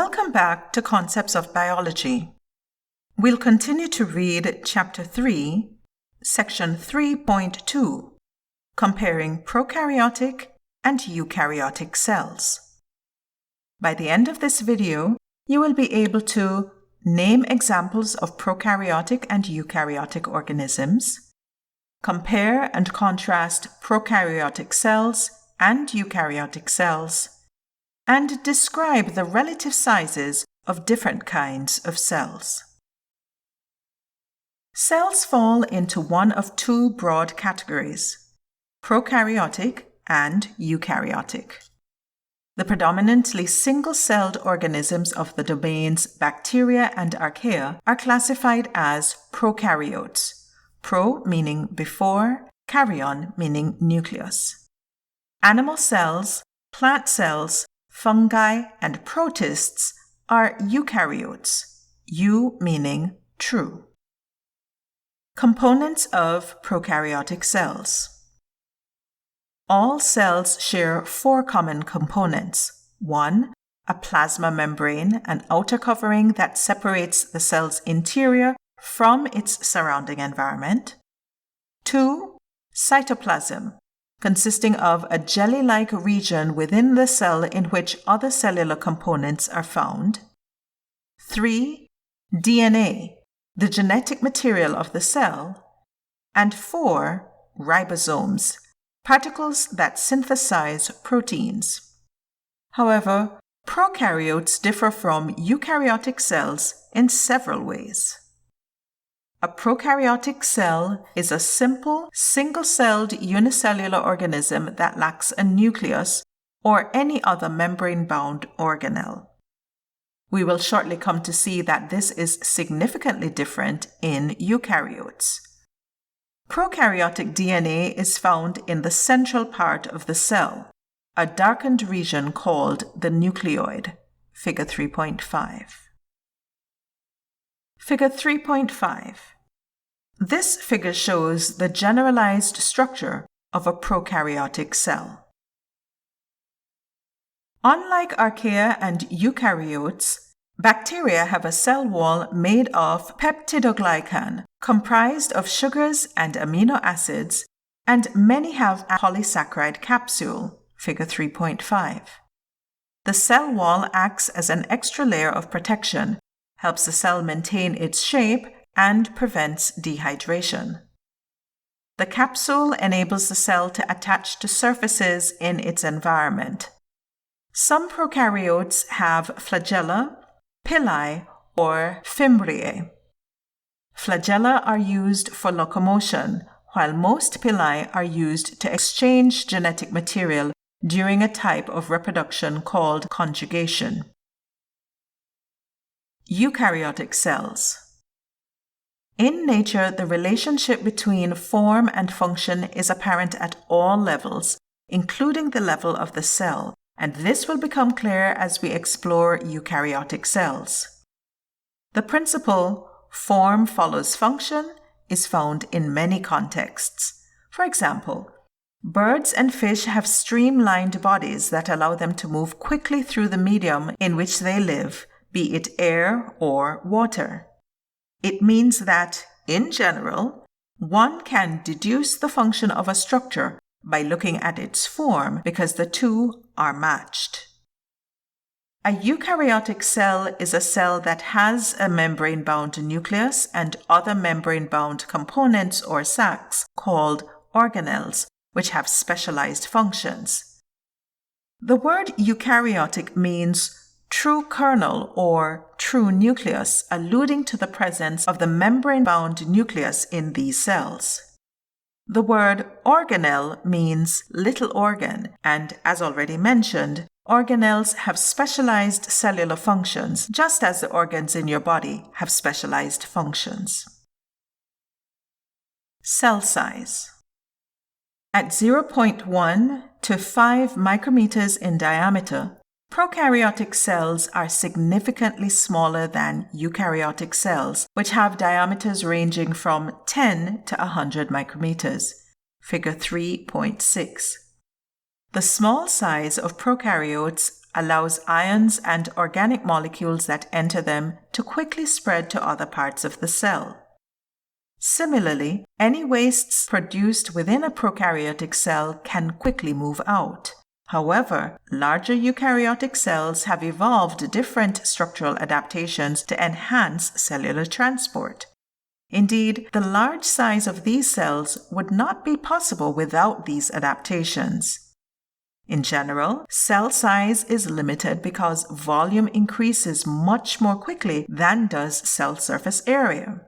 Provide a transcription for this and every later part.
Welcome back to Concepts of Biology. We'll continue to read Chapter 3, Section 3.2, Comparing Prokaryotic and Eukaryotic Cells. By the end of this video, you will be able to name examples of prokaryotic and eukaryotic organisms, compare and contrast prokaryotic cells and eukaryotic cells, and describe the relative sizes of different kinds of cells. Cells fall into one of two broad categories, prokaryotic and eukaryotic. The predominantly single-celled organisms of the domains bacteria and archaea are classified as prokaryotes, pro meaning before, karyon meaning nucleus. Animal cells, plant cells, fungi, and protists are eukaryotes, eu meaning true. Components of prokaryotic cells. All cells share four common components. 1. A plasma membrane, an outer covering that separates the cell's interior from its surrounding environment. 2. Cytoplasm, consisting of a jelly-like region within the cell in which other cellular components are found. 3. DNA, the genetic material of the cell. And 4. Ribosomes, particles that synthesize proteins. However, prokaryotes differ from eukaryotic cells in several ways. A prokaryotic cell is a simple, single-celled unicellular organism that lacks a nucleus or any other membrane-bound organelle. We will shortly come to see that this is significantly different in eukaryotes. Prokaryotic DNA is found in the central part of the cell, a darkened region called the nucleoid, Figure 3.5. Figure 3.5. This figure shows the generalized structure of a prokaryotic cell. Unlike archaea and eukaryotes, bacteria have a cell wall made of peptidoglycan, comprised of sugars and amino acids, and many have a polysaccharide capsule, Figure 3.5. The cell wall acts as an extra layer of protection, helps the cell maintain its shape, and prevents dehydration. The capsule enables the cell to attach to surfaces in its environment. Some prokaryotes have flagella, pili, or fimbriae. Flagella are used for locomotion, while most pili are used to exchange genetic material during a type of reproduction called conjugation. Eukaryotic cells. In nature, the relationship between form and function is apparent at all levels, including the level of the cell, and this will become clear as we explore eukaryotic cells. The principle, form follows function, is found in many contexts. For example, birds and fish have streamlined bodies that allow them to move quickly through the medium in which they live, be it air or water. It means that, in general, one can deduce the function of a structure by looking at its form because the two are matched. A eukaryotic cell is a cell that has a membrane-bound nucleus and other membrane-bound components or sacs called organelles, which have specialized functions. The word eukaryotic means true kernel or true nucleus, alluding to the presence of the membrane-bound nucleus in these cells. The word organelle means little organ, and as already mentioned, organelles have specialized cellular functions, just as the organs in your body have specialized functions. Cell size. At 0.1 to 5 micrometers in diameter, prokaryotic cells are significantly smaller than eukaryotic cells, which have diameters ranging from 10 to 100 micrometers. Figure 3.6. The small size of prokaryotes allows ions and organic molecules that enter them to quickly spread to other parts of the cell. Similarly, any wastes produced within a prokaryotic cell can quickly move out. However, larger eukaryotic cells have evolved different structural adaptations to enhance cellular transport. Indeed, the large size of these cells would not be possible without these adaptations. In general, cell size is limited because volume increases much more quickly than does cell surface area.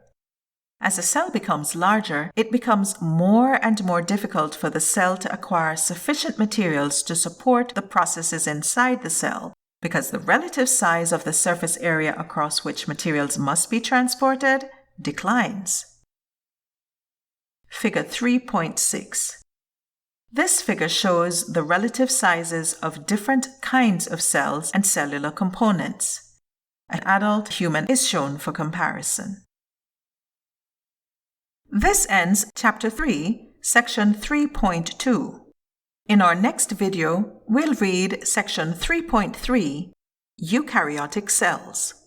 As a cell becomes larger, it becomes more and more difficult for the cell to acquire sufficient materials to support the processes inside the cell, because the relative size of the surface area across which materials must be transported declines. Figure 3.6. This figure shows the relative sizes of different kinds of cells and cellular components. An adult human is shown for comparison. This ends Chapter 3, Section 3.2. In our next video, we'll read Section 3.3, Eukaryotic Cells.